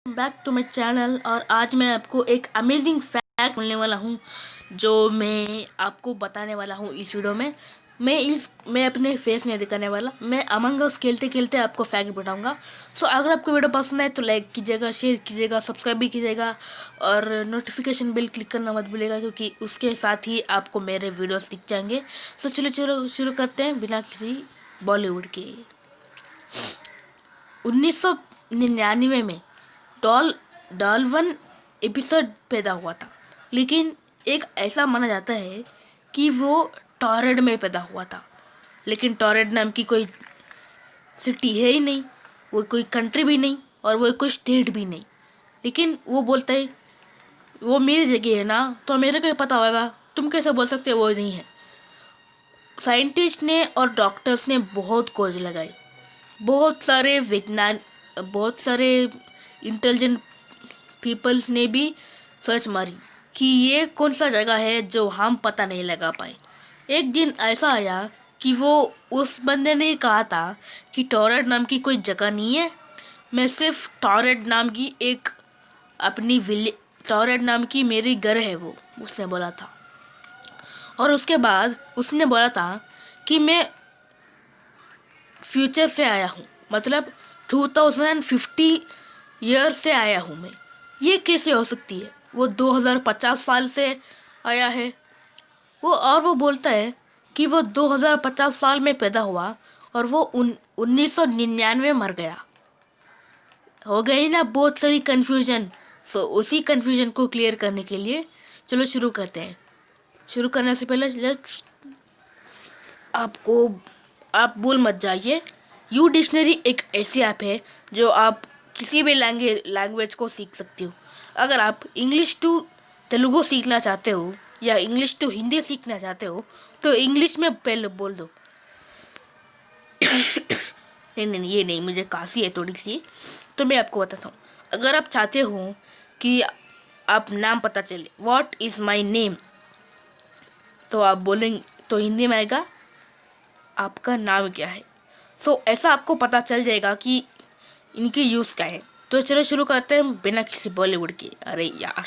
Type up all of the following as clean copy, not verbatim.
Back to my channel. और आज मैं आपको एक अमेजिंग फैक्ट बोलने वाला हूँ जो मैं आपको बताने वाला हूँ इस वीडियो में। मैं अपने फेस नहीं दिखाने वाला, मैं अमंग अस खेलते खेलते आपको फैक्ट बताऊँगा। सो अगर आपको वीडियो पसंद है तो लाइक कीजिएगा, शेयर कीजिएगा, सब्सक्राइब भी कीजिएगा और नोटिफिकेशन बिल क्लिक करना मत भूलिएगा, क्योंकि उसके साथ ही आपको मेरे वीडियोस दिख जाएंगे। सो चलो शुरू करते हैं बिना किसी बॉलीवुड के। 1999 में डॉल 1 एपिसोड पैदा हुआ था, लेकिन एक ऐसा माना जाता है कि वो टॉरेड में पैदा हुआ था। लेकिन टॉरेड नाम की कोई सिटी है ही नहीं, वो कोई कंट्री भी नहीं और वो कोई स्टेट भी नहीं। लेकिन वो बोलता है वो मेरी जगह है ना, तो मेरे को पता होगा, तुम कैसे बोल सकते हो वो नहीं है। साइंटिस्ट ने और डॉक्टर्स ने बहुत खोज लगाई, बहुत सारे इंटेलिजेंट पीपल्स ने भी सर्च मारी कि ये कौन सा जगह है जो हम पता नहीं लगा पाए। एक दिन ऐसा आया कि वो उस बंदे ने कहा था कि टॉरेड नाम की कोई जगह नहीं है, मैं सिर्फ टॉरेड नाम की एक अपनी टॉरेड नाम की मेरी घर है, वो उसने बोला था। और उसके बाद उसने बोला था कि मैं फ्यूचर से आया हूँ, मतलब 2050 ईयर से आया हूँ मैं। ये कैसे हो सकती है? वो 2050 साल से आया है वो बोलता है कि वो 2050 साल में पैदा हुआ और वो 1999 मर गया। हो गई ना बहुत सारी कंफ्यूजन। सो उसी कंफ्यूजन को क्लियर करने के लिए चलो शुरू करते हैं। शुरू करने से पहले आप भूल मत जाइए, यू डिक्शनरी एक ऐसी ऐप है जो आप किसी भी लैंग्वेज को सीख सकते हो। अगर आप इंग्लिश टू तेलुगु सीखना चाहते हो या इंग्लिश टू हिंदी सीखना चाहते हो तो इंग्लिश में पहले बोल दो। नहीं, ये नहीं, मुझे खांसी है थोड़ी सी, तो मैं आपको बताता हूँ। अगर आप चाहते हो कि आप नाम पता चले, व्हाट इज़ माई नेम, तो आप बोलेंगे, तो हिंदी में आएगा आपका नाम क्या है। सो ऐसा आपको पता चल जाएगा कि इनकी यूज़ क्या है। तो चलो शुरू करते हैं बिना किसी बॉलीवुड के। अरे यार,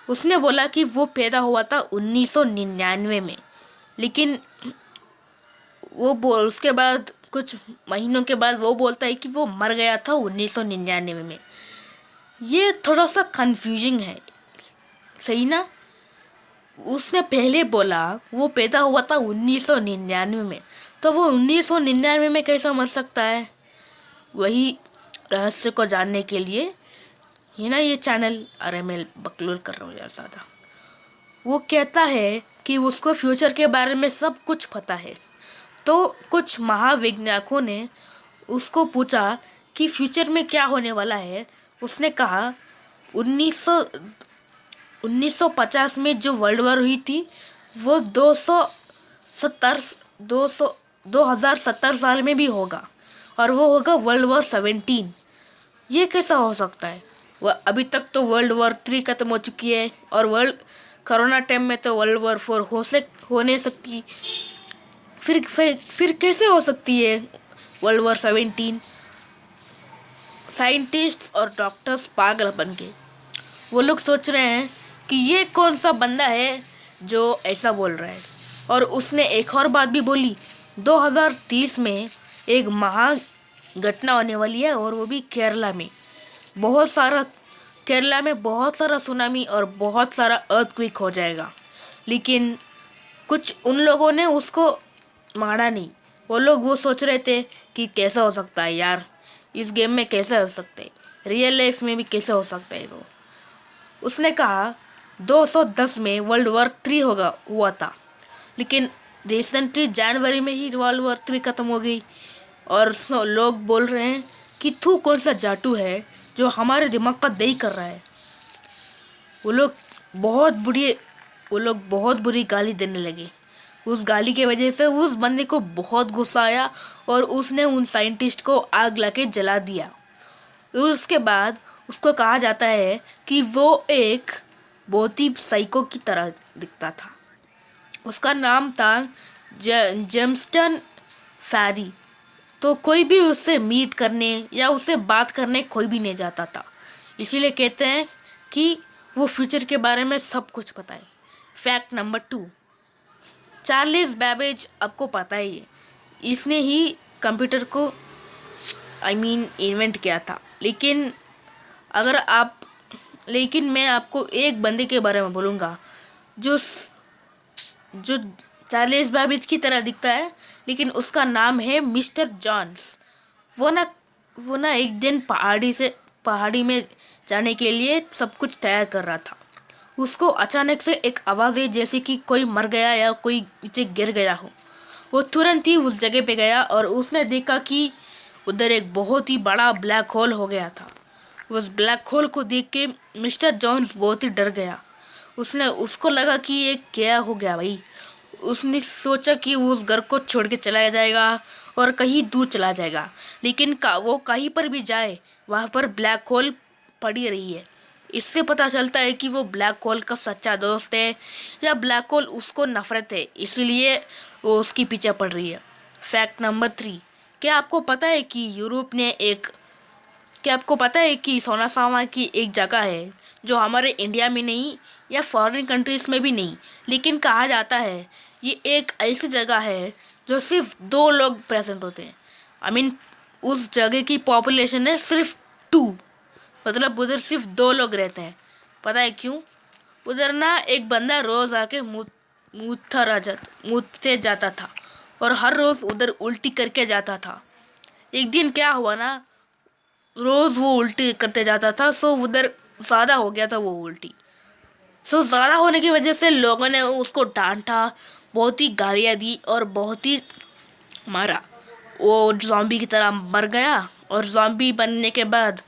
उसने बोला कि वो पैदा हुआ था 1999 में, लेकिन उसके बाद कुछ महीनों के बाद वो बोलता है कि वो मर गया था 1999 में। ये थोड़ा सा कंफ्यूजिंग है, सही ना? उसने पहले बोला वो पैदा हुआ था 1999 में, तो वो 1999 में कैसा मर सकता है? वही रहस्य को जानने के लिए ही ना ये चैनल। अरे मैं बकलोल कर रहा हूँ यार ज़्यादा। वो कहता है कि उसको फ्यूचर के बारे में सब कुछ पता है। तो कुछ महावैज्ञानिकों ने उसको पूछा कि फ्यूचर में क्या होने वाला है। उसने कहा 1950 में जो वर्ल्ड वॉर हुई थी वो 2070 साल में भी होगा, और वो होगा वर्ल्ड वॉर 17। ये कैसा हो सकता है? वह अभी तक तो वर्ल्ड वॉर 3 खत्म हो चुकी है, और कोरोना टाइम में तो वर्ल्ड वॉर 4 हो नहीं सकती। फिर कैसे हो सकती है वर्ल्ड वॉर 17? साइंटिस्ट्स और डॉक्टर्स पागल बन गए। वो लोग सोच रहे हैं कि ये कौन सा बंदा है जो ऐसा बोल रहा है। और उसने एक और बात भी बोली, 2030 में एक महा घटना होने वाली है, और वो भी केरला में। केरला में बहुत सारा सुनामी और बहुत सारा अर्थक्वेक हो जाएगा। लेकिन कुछ उन लोगों ने उसको माना नहीं। वो सोच रहे थे कि कैसा हो सकता है यार, इस गेम में कैसा हो सकता है, रियल लाइफ में भी कैसे हो सकता है वो। उसने कहा 210 में वर्ल्ड वॉर 3 हुआ था, लेकिन रिसेंटली जनवरी में ही वर्ल्ड वॉर 3 खत्म हो गई। और लोग बोल रहे हैं कि तू कौन सा जाटू है जो हमारे दिमाग का दही कर रहा है। वो लोग बहुत बुरी गाली देने लगे। उस गाली के वजह से उस बंदे को बहुत गुस्सा आया और उसने उन साइंटिस्ट को आग लाके जला दिया। उसके बाद उसको कहा जाता है कि वो एक बहुत ही साइको की तरह दिखता था। उसका नाम था जेम्सटन फैरी। तो कोई भी उससे मीट करने या उससे बात करने कोई भी नहीं जाता था, इसीलिए कहते हैं कि वो फ्यूचर के बारे में सब कुछ पता है। फैक्ट नंबर 2, चार्ल्स बैबेज आपको पता ही है, इसने ही कंप्यूटर को इन्वेंट किया था। लेकिन मैं आपको एक बंदे के बारे में बोलूँगा जो जो चार्ल्स बैबेज की तरह दिखता है, लेकिन उसका नाम है मिस्टर जॉन्स। वो ना एक दिन पहाड़ी में जाने के लिए सब कुछ तैयार कर रहा था। उसको अचानक से एक आवाज़ आई, जैसे कि कोई मर गया या कोई नीचे गिर गया हो। वो तुरंत ही उस जगह पे गया और उसने देखा कि उधर एक बहुत ही बड़ा ब्लैक होल हो गया था। उस ब्लैक होल को देख के मिस्टर जॉन्स बहुत ही डर गया। उसको लगा कि ये क्या हो गया भाई। उसने सोचा कि वो उस घर को छोड़ के चला जाएगा और कहीं दूर चला जाएगा, लेकिन वो कहीं पर भी जाए वहाँ पर ब्लैक होल पड़ी रही है। इससे पता चलता है कि वो ब्लैक होल का सच्चा दोस्त है या ब्लैक होल उसको नफरत है, इसीलिए वो उसकी पीछे पड़ रही है। फैक्ट नंबर 3, क्या आपको पता है कि सोनासामा की एक जगह है जो हमारे इंडिया में नहीं या फॉरेन कंट्रीज़ में भी नहीं, लेकिन कहा जाता है ये एक ऐसी जगह है जो सिर्फ 2 लोग प्रेजेंट होते हैं। उस जगह की पॉपुलेशन है सिर्फ 2, मतलब उधर सिर्फ 2 लोग रहते हैं। पता है क्यों? उधर ना एक बंदा रोज़ आके मुझसे जाता था और हर रोज़ उधर उल्टी करके जाता था। एक दिन क्या हुआ ना, रोज़ वो उल्टी करते जाता था, सो उधर ज़्यादा हो गया था वो उल्टी। सो ज़्यादा होने की वजह से लोगों ने उसको डांटा, बहुत ही गालियाँ दी और बहुत ही मारा। वो ज़ॉम्बी की तरह मर गया और ज़ॉम्बी बनने के बाद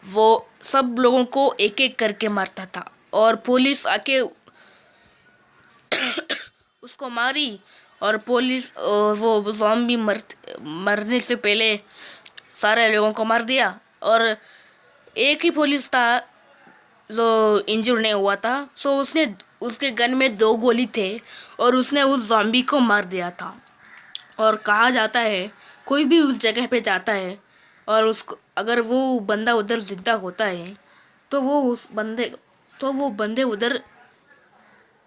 वो सब लोगों को एक एक करके मारता था और पुलिस आके उसको मारी और वो ज़ॉम्बी मरने से पहले सारे लोगों को मार दिया। और एक ही पुलिस था जो इंजर नहीं हुआ था, सो उसके गन में 2 गोली थे और उसने उस ज़ॉम्बी को मार दिया था। और कहा जाता है कोई भी उस जगह पे जाता है और उसको अगर वो बंदा उधर जिंदा होता है तो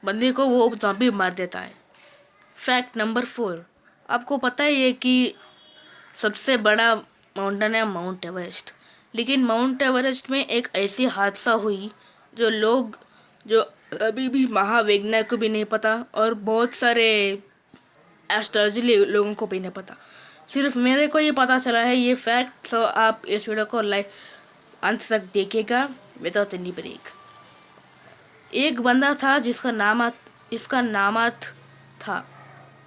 बंदे को वो ज़ॉम्बी मार देता है। फैक्ट नंबर 4, आपको पता है कि सबसे बड़ा माउंटेन है माउंट एवरेस्ट, लेकिन माउंट एवरेस्ट में एक ऐसी हादसा हुई जो अभी भी महावैज्ञानिक को भी नहीं पता और बहुत सारे एस्ट्रोलॉजी लोगों को भी नहीं पता। सिर्फ मेरे को ये पता चला है ये फैक्ट। सो आप इस वीडियो को अंत तक देखिएगा विदाउट एनी ब्रेक। एक बंदा था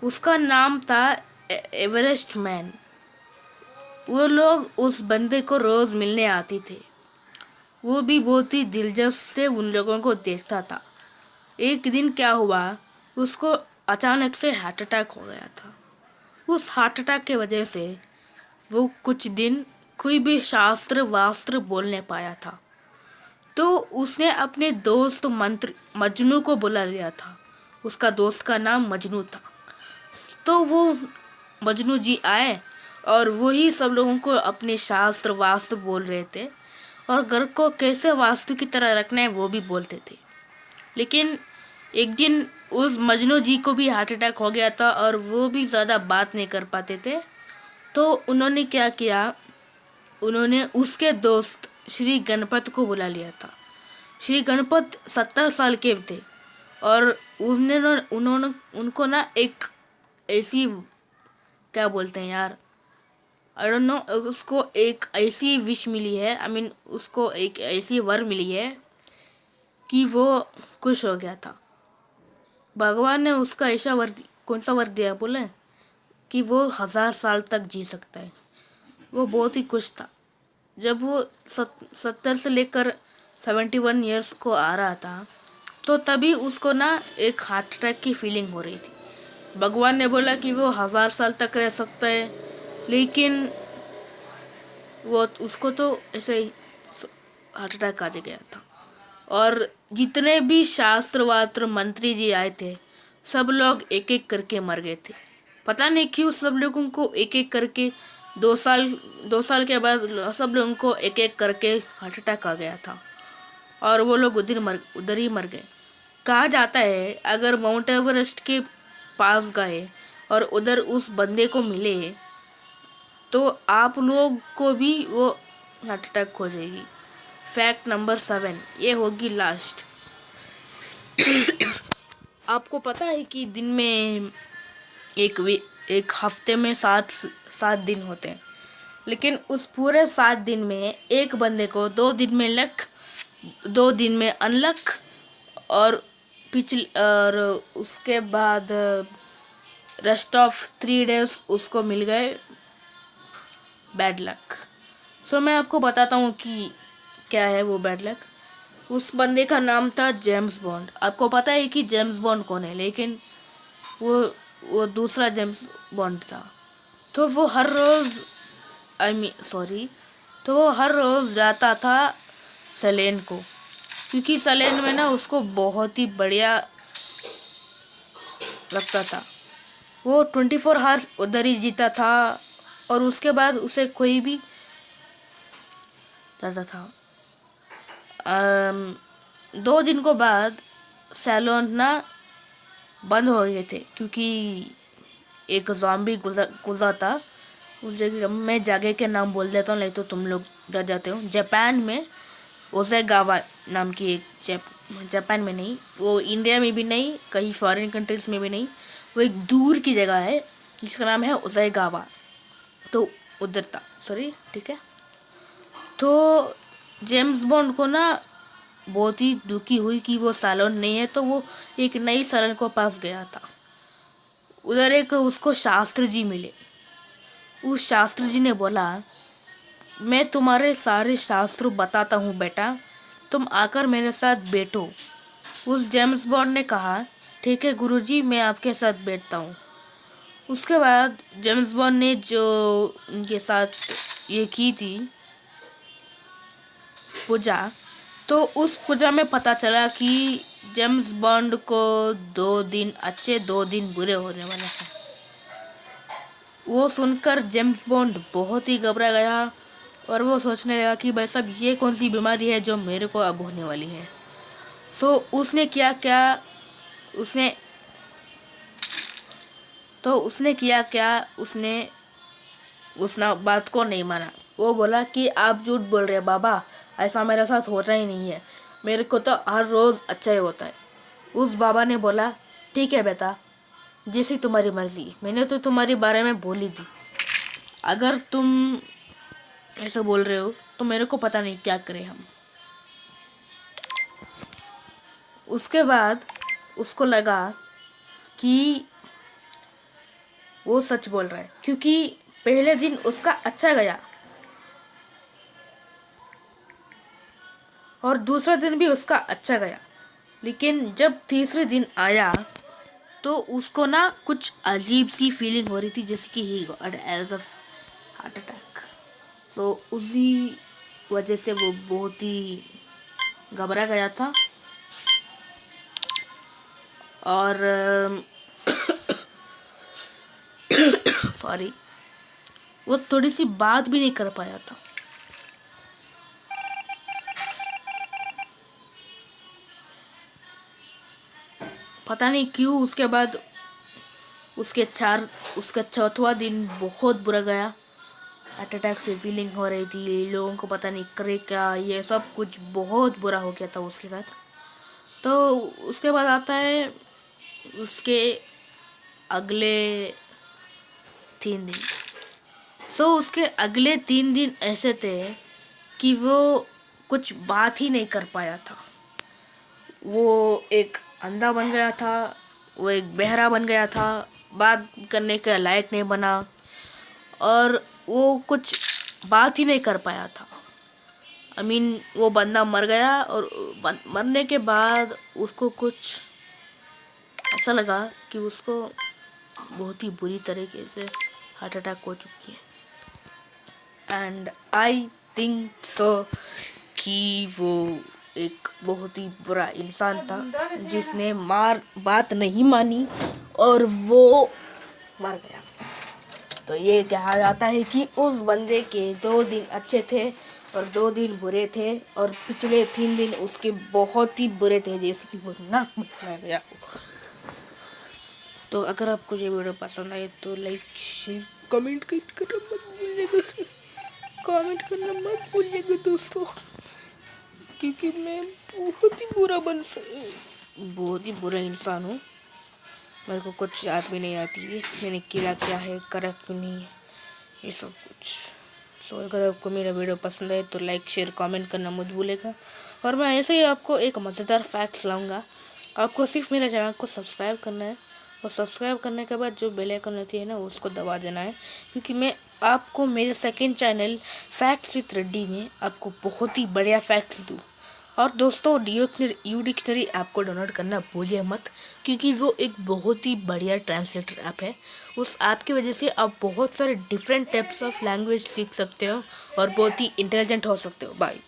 उसका नाम था एवरेस्ट मैन। वो लोग उस बंदे को रोज़ मिलने आते थे। वो भी बहुत ही दिलचस्प से उन लोगों को देखता था। एक दिन क्या हुआ, उसको अचानक से हार्ट अटैक हो गया था। उस हार्ट अटैक के वजह से वो कुछ दिन कोई भी शास्त्र वास्त्र बोल नहीं पाया था। तो उसने अपने दोस्त मजनू को बुला लिया था। उसका दोस्त का नाम मजनू था। तो वो मजनू जी आए और वही सब लोगों को अपने शास्त्र वास्त्र बोल रहे थे और घर को कैसे वास्तु की तरह रखना है वो भी बोलते थे। लेकिन एक दिन उस मजनू जी को भी हार्ट अटैक हो गया था और वो भी ज़्यादा बात नहीं कर पाते थे। तो उन्होंने क्या किया, उन्होंने उसके दोस्त श्री गणपत को बुला लिया था। श्री गणपत 70 साल के थे और उन्होंने उनको ना एक ऐसी, क्या बोलते हैं यार, आई डोंट नो, उसको एक ऐसी विश मिली है, उसको एक ऐसी वर मिली है कि वो खुश हो गया था। भगवान ने उसका ऐसा कौन सा वर दिया बोले कि वो 1000 साल तक जी सकता है। वो बहुत ही खुश था। जब वो 70 से लेकर 71 ईयर्स को आ रहा था तो तभी उसको ना एक हार्ट अटैक की फीलिंग हो रही थी। भगवान ने बोला कि वो 1000 साल तक रह सकता है, लेकिन उसको तो ऐसे ही हार्ट अटैक आ गया था। और जितने भी शास्त्र वास्त्र मंत्री जी आए थे सब लोग एक एक करके मर गए थे। पता नहीं क्यों सब लोगों को एक एक करके 2 साल के बाद सब लोगों को एक एक करके हार्ट अटैक आ गया था और वो लोग उधर ही मर गए। कहा जाता है अगर माउंट एवरेस्ट के पास गए और उधर उस बंदे को मिले तो आप लोग को भी वो हार्ट अटैक हो जाएगी। फैक्ट नंबर 7, ये होगी लास्ट। आपको पता है कि दिन में एक हफ्ते में 7 दिन होते हैं, लेकिन उस पूरे 7 दिन में एक बंदे को 2 दिन में लक, 2 दिन में अनलक और उसके बाद रेस्ट ऑफ 3 डेज उसको मिल गए बैड लक। सो मैं आपको बताता हूँ कि क्या है वो बैड लक। उस बंदे का नाम था जेम्स बॉन्ड। आपको पता है कि जेम्स बॉन्ड कौन है, लेकिन वो दूसरा जेम्स बॉन्ड था। तो वो हर रोज़ जाता था सलेन को, क्योंकि सलेन में ना उसको बहुत ही बढ़िया लगता था। वो 24 आवर्स उधर ही जीता था और उसके बाद उसे कोई भी जाता था। 2 दिन को बाद सैलून ना बंद हो गए थे, क्योंकि एक ज़ॉम्बी गुजरा था उस जगह। मैं जगह के नाम बोल देता हूँ, नहीं तो तुम लोग डर जाते हो। जापान में ओसेगावा नाम की एक जापान में नहीं, वो इंडिया में भी नहीं, कहीं फॉरेन कंट्रीज में भी नहीं, वो एक दूर की जगह है जिसका नाम है ओसेगावा। तो उधर था, सॉरी, ठीक है। तो जेम्स बॉन्ड को ना बहुत ही दुखी हुई कि वो सैलून नहीं है, तो वो एक नई सैलून को पास गया था। उधर एक उसको शास्त्र जी मिले। उस शास्त्र जी ने बोला, मैं तुम्हारे सारे शास्त्र बताता हूँ बेटा, तुम आकर मेरे साथ बैठो। उस जेम्स बॉन्ड ने कहा, ठीक है गुरुजी, मैं आपके साथ बैठता हूँ। उसके बाद जेम्स बॉन्ड ने जो उनके साथ ये की थी पूजा, तो उस पूजा में पता चला कि जेम्स बॉन्ड को 2 दिन अच्छे 2 दिन बुरे होने वाले हैं। वो सुनकर जेम्स बॉन्ड बहुत ही घबरा गया और वो सोचने लगा कि भाई साहब ये कौन सी बीमारी है जो मेरे को अब होने वाली है। सो उसने किया क्या, उसने बात को नहीं माना। वो बोला कि आप झूठ बोल रहे हैं बाबा, ऐसा मेरे साथ होता ही नहीं है, मेरे को तो हर रोज़ अच्छा ही होता है। उस बाबा ने बोला, ठीक है बेटा, जैसी तुम्हारी मर्जी, मैंने तो तुम्हारे बारे में बोली थी, अगर तुम ऐसा बोल रहे हो तो मेरे को पता नहीं क्या करें हम। उसके बाद उसको लगा कि वो सच बोल रहा है, क्योंकि पहले दिन उसका अच्छा गया और दूसरा दिन भी उसका अच्छा गया, लेकिन जब तीसरे दिन आया तो उसको ना कुछ अजीब सी फीलिंग हो रही थी, जैसे कि he got as a heart attack. So उसी वजह से वो बहुत ही घबरा गया था और सॉरी, वो थोड़ी सी बात भी नहीं कर पाया था। पता नहीं क्यों उसके बाद उसका चौथा दिन बहुत बुरा गया। हार्ट अटैक से फीलिंग हो रही थी, लोगों को पता नहीं करे क्या, ये सब कुछ बहुत बुरा हो गया था उसके साथ। तो उसके बाद आता है उसके अगले 3 दिन। उसके अगले 3 दिन ऐसे थे कि वो कुछ बात ही नहीं कर पाया था। वो एक अंधा बन गया था, वो एक बहरा बन गया था, बात करने के लायक नहीं बना और वो कुछ बात ही नहीं कर पाया था। वो बंदा मर गया और मरने के बाद उसको कुछ ऐसा लगा कि उसको बहुत ही बुरी तरीके से हार्ट अटैक हो चुकी है। एंड आई थिंक सो कि वो एक बहुत ही बुरा इंसान था जिसने बात नहीं मानी और वो मर गया। तो ये कहा जाता है कि उस बंदे के 2 दिन अच्छे थे और 2 दिन बुरे थे और पिछले 3 दिन उसके बहुत ही बुरे थे, जैसे कि वो नाक में चला गया। तो अगर आपको ये वीडियो पसंद आए तो लाइक शेयर कमेंट करना मत भूलिएगा, कमेंट करना मत भूलिएगा दोस्तों, क्योंकि मैं बहुत ही बुरा इंसान हूँ। मेरे को कुछ याद भी नहीं आती है मैंने किया क्या है, करा क्यों नहीं है, ये सब कुछ। तो अगर आपको मेरा वीडियो पसंद है तो लाइक शेयर कमेंट करना मत भूलेगा। और मैं ऐसे ही आपको एक मज़ेदार फैक्ट्स लाऊंगा। आपको सिर्फ मेरे चैनल को सब्सक्राइब करना है और सब्सक्राइब करने के बाद जो बेल आइकन होती है ना उसको दबा देना है, क्योंकि मैं आपको मेरे second channel facts with Reddy में आपको बहुत ही बढ़िया फैक्ट्स दूँ। और दोस्तों यू डिक्शनरी ऐप को डाउनलोड करना भूलिए मत, क्योंकि वो एक बहुत ही बढ़िया ट्रांसलेटर ऐप है। उस ऐप की वजह से आप बहुत सारे डिफरेंट टाइप्स ऑफ लैंग्वेज सीख सकते हो और बहुत ही इंटेलिजेंट हो सकते हो। बाय।